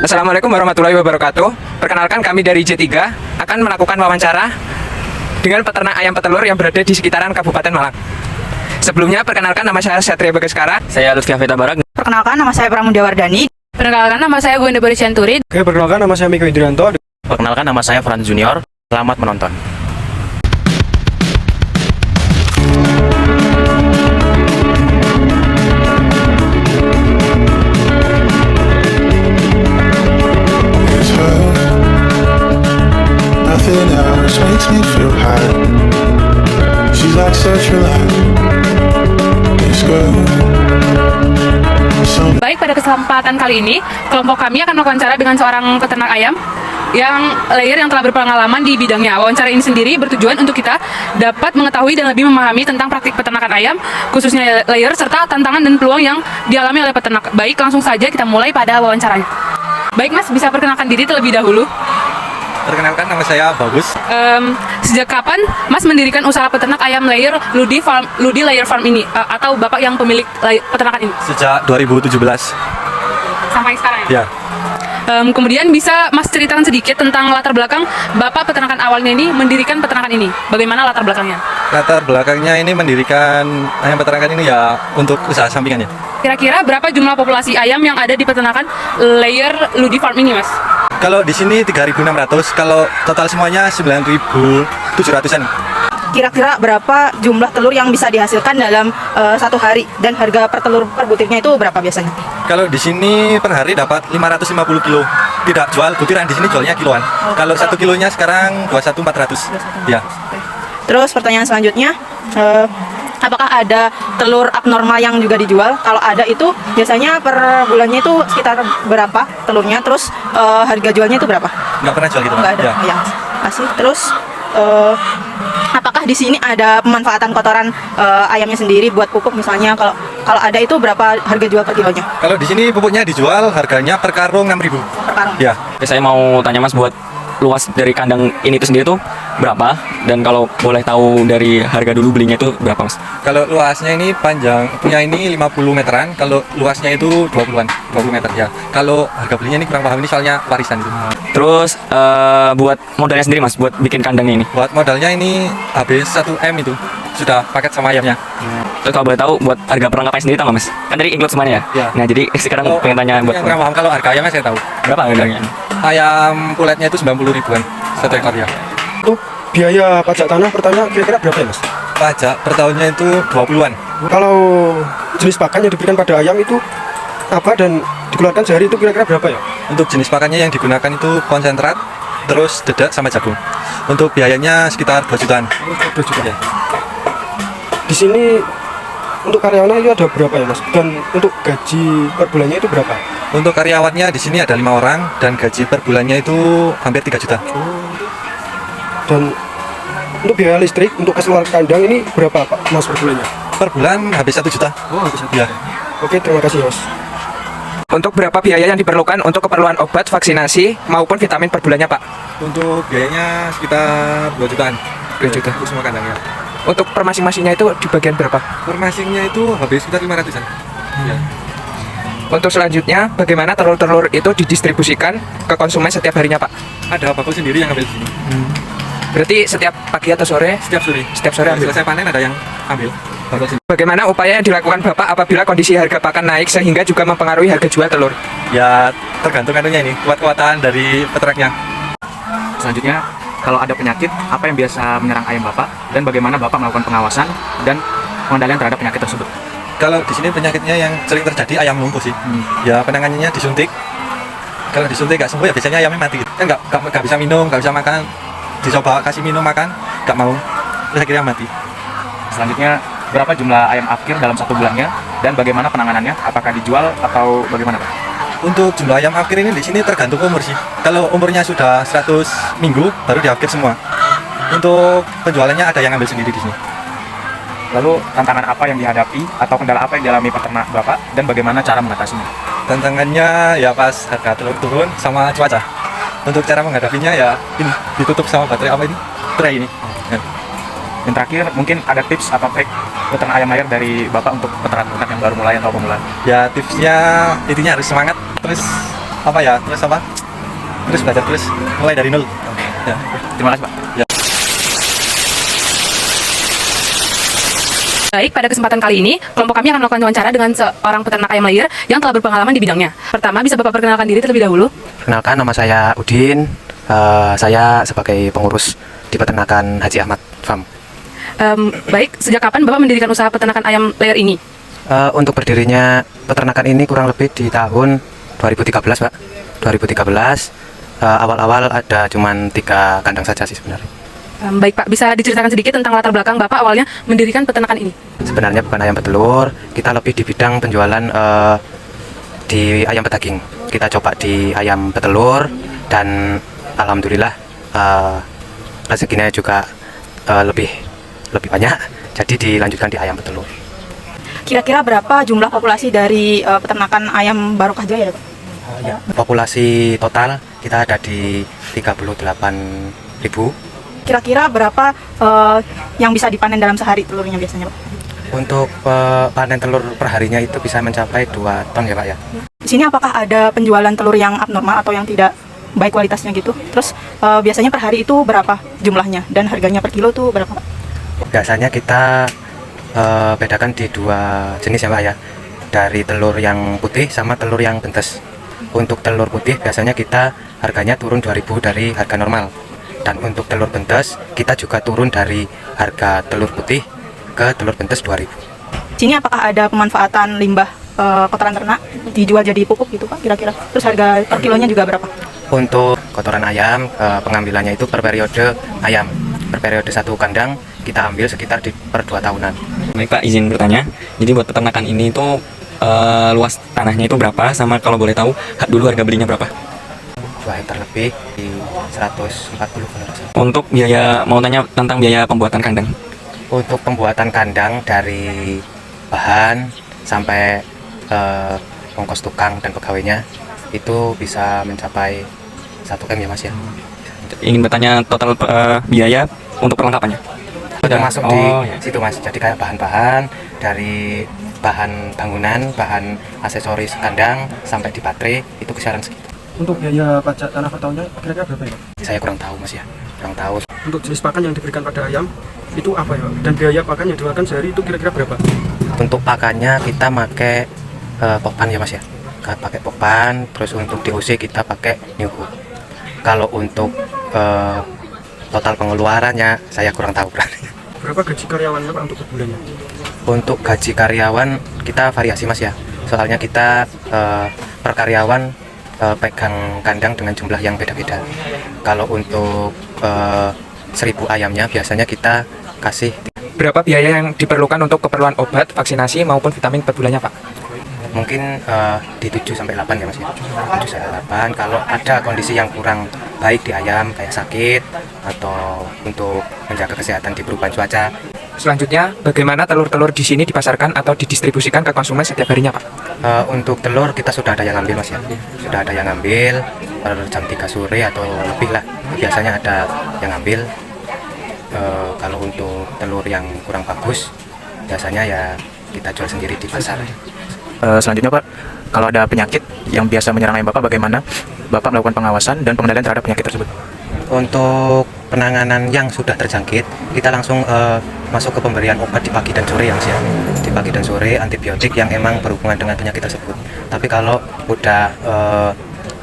Assalamualaikum warahmatullahi wabarakatuh. Perkenalkan, kami dari J3 akan melakukan wawancara dengan peternak ayam petelur yang berada di sekitaran Kabupaten Malang. Sebelumnya, perkenalkan, nama saya Satria Bagaskara. Saya Lutfi Hafidha Barak. Perkenalkan, nama saya Pramudia Wardani. Perkenalkan, nama saya Gwenda Barisianturi. Oke, perkenalkan, nama saya Miko Indrianto. Perkenalkan, nama saya Franz Junior. Selamat menonton. Nothing else makes me feel high. She's like such a light. It's good. Baik, pada kesempatan kali ini, kelompok kami akan melakukan dengan seorang peternak ayam yang telah berpengalaman di bidangnya. Wawancara ini sendiri bertujuan untuk kita dapat mengetahui dan lebih memahami tentang praktik peternakan ayam, khususnya layer, serta tantangan dan peluang yang dialami oleh peternak. Baik, langsung saja kita mulai pada wawancaranya. Baik Mas, bisa perkenalkan diri terlebih dahulu? Perkenalkan, nama saya Bagus. Sejak kapan Mas mendirikan usaha peternak ayam layer Ludi Layer Farm ini? Atau Bapak yang pemilik peternakan ini? Sejak 2017. Sampai sekarang ya? Ya. Kemudian bisa Mas ceritakan sedikit tentang latar belakang Bapak peternakan awalnya ini mendirikan peternakan ini. Bagaimana latar belakangnya? Latar belakangnya ini mendirikan ayam peternakan ini ya untuk usaha sampingan ya. Kira-kira berapa jumlah populasi ayam yang ada di peternakan layer Ludi Farm ini, Mas? Kalau di sini 3.600, kalau total semuanya 9.700-an. Kira-kira berapa jumlah telur yang bisa dihasilkan dalam satu hari, dan harga per telur per butirnya itu berapa biasanya? Kalau di sini per hari dapat 550 kilo. Tidak jual butiran, di sini jualnya kiloan. Kalau 1 kilonya sekarang 21.400. Ya. Terus pertanyaan selanjutnya, apakah ada telur abnormal yang juga dijual? Kalau ada, itu biasanya per bulannya itu sekitar berapa telurnya? Terus harga jualnya itu berapa? Nggak pernah jual gitu. Nggak ada. Ya. Ya. Kasih. Terus apakah di sini ada pemanfaatan kotoran ayamnya sendiri buat pupuk misalnya? Kalau ada, itu berapa harga jual per kilonya? Kalau di sini pupuknya dijual harganya per karung 6.000. Per karung. Ya. Oke, saya mau tanya Mas, buat luas dari kandang ini itu sendiri tuh berapa? Dan kalau boleh tahu dari harga dulu belinya itu berapa, Mas? Kalau luasnya ini panjangnya ini 50 meteran, kalau luasnya itu 20 meter ya. Kalau harga belinya ini kurang paham, ini soalnya warisan itu. Terus buat modalnya sendiri, Mas, buat bikin kandangnya ini? Buat modalnya ini habis 1M itu, sudah paket sama ayamnya. Terus kalau boleh tahu buat harga perlengkapannya sendiri tahu nggak, Mas? Kan tadi include semuanya ya? Ya. Nah, jadi sekarang pengen tanya buat yang kurang paham, kalau harga ayamnya saya tahu. berapa harganya? Ayam puletnya itu 90 ribuan satu ekor ya. Untuk biaya pajak tanah pertama kira-kira berapa ya, Mas? Pajak per tahunnya itu 20-an. Kalau jenis pakan yang diberikan pada ayam itu apa dan dikeluarkan sehari itu kira-kira berapa ya? Untuk jenis pakannya yang digunakan itu konsentrat, terus dedak sama jagung. Untuk biayanya sekitar 2 jutaan. 2 juta. Ya. Di sini untuk karyawannya itu ada berapa ya, Mas? Dan untuk gaji per bulannya itu berapa? Untuk karyawannya di sini ada 5 orang dan gaji per bulannya itu hampir 3 juta. Dan untuk biaya listrik untuk keseluruhan kandang ini berapa, Pak, Mas, per bulannya? Per bulan habis 1 juta. Oh, habis satu. Ya. Oke, terima kasih, Mas. Untuk berapa biaya yang diperlukan untuk keperluan obat, vaksinasi, maupun vitamin per bulannya, Pak? Untuk biayanya sekitar 2 jutaan. 2 juta. Untuk semua kandangnya. Untuk per masing-masingnya itu di bagian berapa? Per masingnya itu habis sekitar 500-an. Ya. Untuk selanjutnya, bagaimana telur-telur itu didistribusikan ke konsumen setiap harinya, Pak? Ada bakul sendiri yang ambil di sini. Berarti setiap pagi atau sore? Setiap sore. Setiap sore ambil. Selesai panen ada yang ambil. Bakul sendiri. Bagaimana upaya yang dilakukan Bapak apabila kondisi harga pakan naik sehingga juga mempengaruhi harga jual telur? Ya tergantung anunya ini, kuat-kuatan dari peternaknya. Selanjutnya, kalau ada penyakit, apa yang biasa menyerang ayam Bapak dan bagaimana Bapak melakukan pengawasan dan pengendalian terhadap penyakit tersebut? Kalau di sini penyakitnya yang sering terjadi ayam lumpuh sih. Ya penanganannya disuntik. Kalau disuntik nggak sembuh ya biasanya ayamnya mati. Kan nggak bisa minum, nggak bisa makan. Dicoba kasih minum makan, nggak mau. Terus akhirnya mati. Selanjutnya, berapa jumlah ayam akhir dalam satu bulannya dan bagaimana penanganannya? Apakah dijual atau bagaimana, Pak? Untuk jumlah ayam akhir ini di sini tergantung umur sih. Kalau umurnya sudah 100 minggu baru diakhir semua. Untuk penjualannya ada yang ambil sendiri di sini. Lalu tantangan apa yang dihadapi atau kendala apa yang dialami peternak Bapak dan bagaimana cara mengatasinya? Tantangannya ya pas harga telur turun sama cuaca. Untuk cara menghadapinya ya ini ditutup sama baterai apa ini? Tray ini. Ya. Dan terakhir, mungkin ada tips atau trik peternak ayam layer dari Bapak untuk peternak yang baru mulai atau pemula? Ya tipsnya intinya harus semangat, terus apa ya, terus apa, terus belajar terus mulai dari nol. Ya. Terima kasih Pak. Baik, pada kesempatan kali ini, kelompok kami akan melakukan wawancara dengan seorang peternak ayam layar yang telah berpengalaman di bidangnya. Pertama, bisa Bapak perkenalkan diri terlebih dahulu? Perkenalkan, nama saya Udin. Saya sebagai pengurus di peternakan Haji Ahmad Farm. Baik, sejak kapan Bapak mendirikan usaha peternakan ayam layar ini? Untuk berdirinya peternakan ini kurang lebih di tahun 2013, Pak. 2013. Awal-awal ada cuman 3 kandang saja sih sebenarnya. Baik Pak, bisa diceritakan sedikit tentang latar belakang Bapak awalnya mendirikan peternakan ini? Sebenarnya bukan ayam petelur, kita lebih di bidang penjualan di ayam pedaging. Kita coba di ayam petelur dan alhamdulillah rezekinya juga lebih banyak, jadi dilanjutkan di ayam petelur. Kira-kira berapa jumlah populasi dari peternakan ayam Barokah Jaya ya, Pak? Populasi total kita ada di 38.000. Kira-kira berapa yang bisa dipanen dalam sehari telurnya biasanya, Pak? Untuk panen telur perharinya itu bisa mencapai 2 ton ya Pak ya. Di sini apakah ada penjualan telur yang abnormal atau yang tidak baik kualitasnya gitu? Terus biasanya per hari itu berapa jumlahnya dan harganya per kilo tuh berapa, Pak? Biasanya kita bedakan di 2 jenis ya Pak ya. Dari telur yang putih sama telur yang bentes. Untuk telur putih biasanya kita harganya turun 2.000 dari harga normal. Dan untuk telur bentes kita juga turun dari harga telur putih ke telur bentes 2.000. Sini apakah ada pemanfaatan limbah kotoran ternak dijual jadi pupuk gitu Pak kira-kira? Terus harga per kilonya juga berapa? Untuk kotoran ayam pengambilannya itu per periode ayam. Per periode 1 kandang kita ambil sekitar per 2 tahunan. Baik Pak, izin bertanya. Jadi buat peternakan ini itu luas tanahnya itu berapa? Sama kalau boleh tahu dulu harga belinya berapa? 2 hektar lebih di 140 benar. Untuk biaya, mau tanya tentang biaya pembuatan kandang. Untuk pembuatan kandang dari bahan sampai ongkos tukang dan pegawainya itu bisa mencapai 1 M ya Mas ya. Ingin bertanya total biaya untuk perlengkapannya. Sudah masuk di ya. situ Mas. Jadi kayak bahan-bahan dari bahan bangunan, bahan aksesoris kandang sampai di baterai itu kisaran segitu. Untuk biaya pajak tanah per tahunnya kira-kira berapa ya, Pak? Saya kurang tahu Mas ya. Kurang tahu. Untuk jenis pakan yang diberikan pada ayam itu apa ya, Pak? Dan biaya pakan yang dikeluarkan sehari itu kira-kira berapa? Untuk pakannya kita pakai pokpan ya Mas ya. Pakai pokpan, terus untuk DOC kita pakai New Hope. Kalau untuk total pengeluarannya saya kurang tahu berarti. Berapa gaji karyawannya Pak untuk per bulannya? Untuk gaji karyawan kita variasi Mas ya. Soalnya kita per karyawan pegang kandang dengan jumlah yang beda-beda. Kalau untuk 1.000 ayamnya biasanya kita kasih. Berapa biaya yang diperlukan untuk keperluan obat, vaksinasi maupun vitamin per bulannya Pak? Mungkin di 7-8 ya Mas ya. 7-8. Kalau ada kondisi yang kurang baik di ayam kayak sakit atau untuk menjaga kesehatan di perubahan cuaca. Selanjutnya, bagaimana telur-telur di sini dipasarkan atau didistribusikan ke konsumen setiap harinya Pak? Untuk telur kita sudah ada yang ngambil Mas ya. Sudah ada yang ngambil per jam 3 sore atau lebih lah. Biasanya ada yang ngambil. Kalau untuk telur yang kurang bagus biasanya ya kita jual sendiri di pasar. Selanjutnya Pak, kalau ada penyakit yang biasa menyerang ayam Bapak, bagaimana Bapak melakukan pengawasan dan pengendalian terhadap penyakit tersebut? Untuk penanganan yang sudah terjangkit, kita langsung masuk ke pemberian obat di pagi dan sore ya Mas ya. Di pagi dan sore antibiotik yang emang berhubungan dengan penyakit tersebut. Tapi kalau udah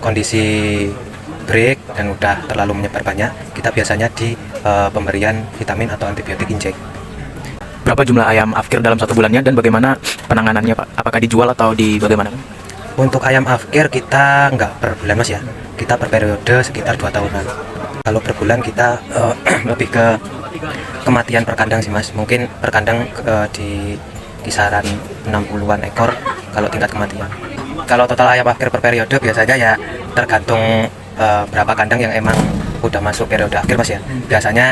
kondisi break dan udah terlalu menyebar banyak, kita biasanya di pemberian vitamin atau antibiotik injek. Berapa jumlah ayam afkir dalam 1 bulannya dan bagaimana penanganannya Pak? Apakah dijual atau di bagaimana? Untuk ayam afkir kita nggak per bulan Mas ya. Kita per periode sekitar 2 tahunan. Kalau per bulan kita lebih ke kematian per kandang sih Mas. Mungkin per kandang di kisaran 60-an ekor kalau tingkat kematian. Kalau total ayam afkir per periode biasanya ya tergantung berapa kandang yang emang udah masuk periode akhir Mas ya. Biasanya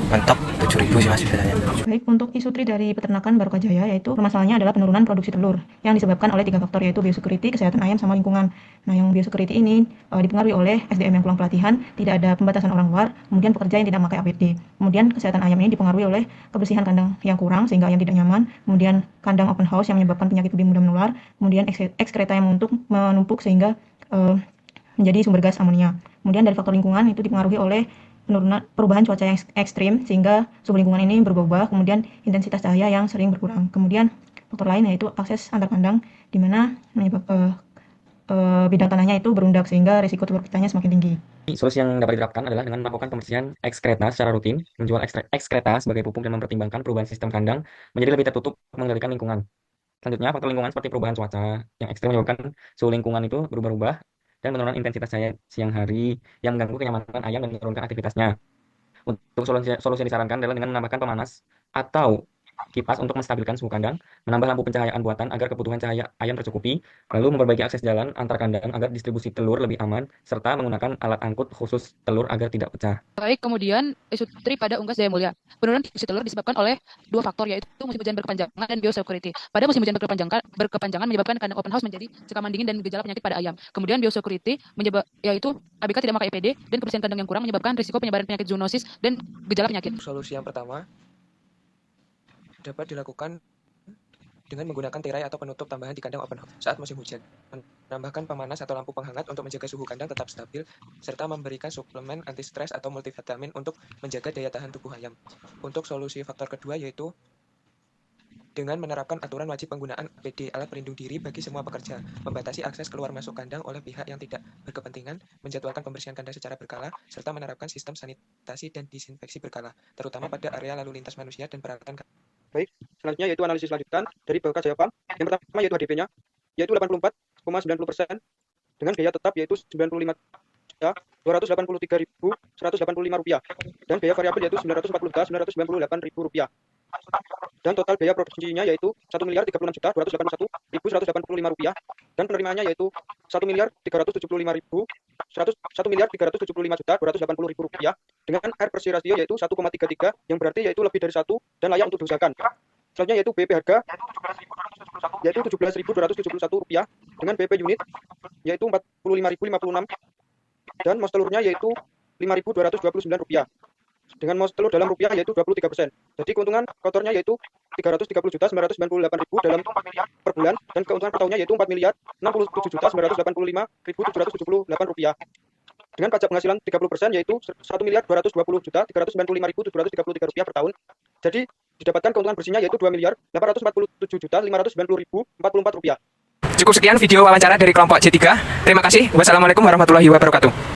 mentok 7.000 sih Mas biasanya. Baik, untuk isu tri dari peternakan Barokah Jaya yaitu permasalahannya adalah penurunan produksi telur yang disebabkan oleh 3 faktor yaitu biosecurity, kesehatan ayam, sama lingkungan. Nah, yang biosecurity ini dipengaruhi oleh SDM yang kurang pelatihan, tidak ada pembatasan orang luar, kemudian pekerja yang tidak memakai APD. Kemudian kesehatan ayam ini dipengaruhi oleh kebersihan kandang yang kurang sehingga ayam tidak nyaman, kemudian kandang open house yang menyebabkan penyakit lebih mudah menular, kemudian ekskreta yang menumpuk sehingga menjadi sumber gas amonia. Kemudian dari faktor lingkungan itu dipengaruhi oleh perubahan cuaca yang ekstrim sehingga suhu lingkungan ini berubah-ubah, kemudian intensitas cahaya yang sering berkurang. Kemudian faktor lain yaitu akses antar kandang di mana bidang tanahnya itu berundak sehingga risiko telur kitanya semakin tinggi. Solusi yang dapat diterapkan adalah dengan melakukan pembersihan ekskreta secara rutin, menjual ekskreta sebagai pupuk dan mempertimbangkan perubahan sistem kandang menjadi lebih tertutup mengendalikan lingkungan. Selanjutnya, faktor lingkungan seperti perubahan cuaca yang ekstrem menyebabkan suhu lingkungan itu berubah-ubah dan penurunan intensitas cahaya siang hari yang mengganggu kenyamanan ayam dan menurunkan aktivitasnya. Untuk solusi yang disarankan adalah dengan menambahkan pemanas atau kipas untuk menstabilkan suhu kandang, menambah lampu pencahayaan buatan agar kebutuhan cahaya ayam tercukupi, lalu memperbaiki akses jalan antar kandang agar distribusi telur lebih aman, serta menggunakan alat angkut khusus telur agar tidak pecah. Baik, kemudian isu Tri pada Unggas Jaya Mulia. Penurunan distribusi telur disebabkan oleh dua faktor, yaitu musim hujan berkepanjangan dan biosecurity. Pada musim hujan berkepanjangan menyebabkan kandang open house menjadi sekaman dingin dan gejala penyakit pada ayam. Kemudian biosecurity yaitu ABK tidak memakai EPD dan kebersihan kandang yang kurang menyebabkan risiko penyebaran penyakit zoonosis dan gejala penyakit. Solusi yang pertama dapat dilakukan dengan menggunakan tirai atau penutup tambahan di kandang open house saat musim hujan, menambahkan pemanas atau lampu penghangat untuk menjaga suhu kandang tetap stabil, serta memberikan suplemen anti-stres atau multivitamin untuk menjaga daya tahan tubuh ayam. Untuk solusi faktor kedua yaitu dengan menerapkan aturan wajib penggunaan APD alat pelindung diri bagi semua pekerja, membatasi akses keluar masuk kandang oleh pihak yang tidak berkepentingan, menjadwalkan pembersihan kandang secara berkala, serta menerapkan sistem sanitasi dan disinfeksi berkala, terutama pada area lalu lintas manusia dan peralatan. Baik, selanjutnya yaitu analisis lanjutan dari BK Jaya Farm. Yang pertama yaitu HDP-nya, yaitu 84,90% dengan biaya tetap yaitu Rp95.283.185 dan biaya variabel yaitu Rp940.998.000 dan total biaya produksinya yaitu Rp1.036.281.185 dan penerimaannya yaitu Rp1.375.280.000 dengan air bersih rasio yaitu 1,33 yang berarti yaitu lebih dari 1 dan layak untuk diusahakan. Selanjutnya yaitu BP harga yaitu Rp17.271 dengan BP unit yaitu Rp45.056 dan mos telurnya yaitu Rp5.229 dengan mos telur dalam rupiah yaitu 23%. Jadi keuntungan kotornya yaitu Rp330.998.000 dalam per bulan dan keuntungan per tahunnya yaitu Rp4.067.980.578 dengan pajak penghasilan 30% yaitu Rp1.220.395.733 per tahun. Jadi didapatkan keuntungan bersihnya yaitu Rp2.847.597.044. Cukup sekian video wawancara dari kelompok J3. Terima kasih. Wassalamualaikum warahmatullahi wabarakatuh.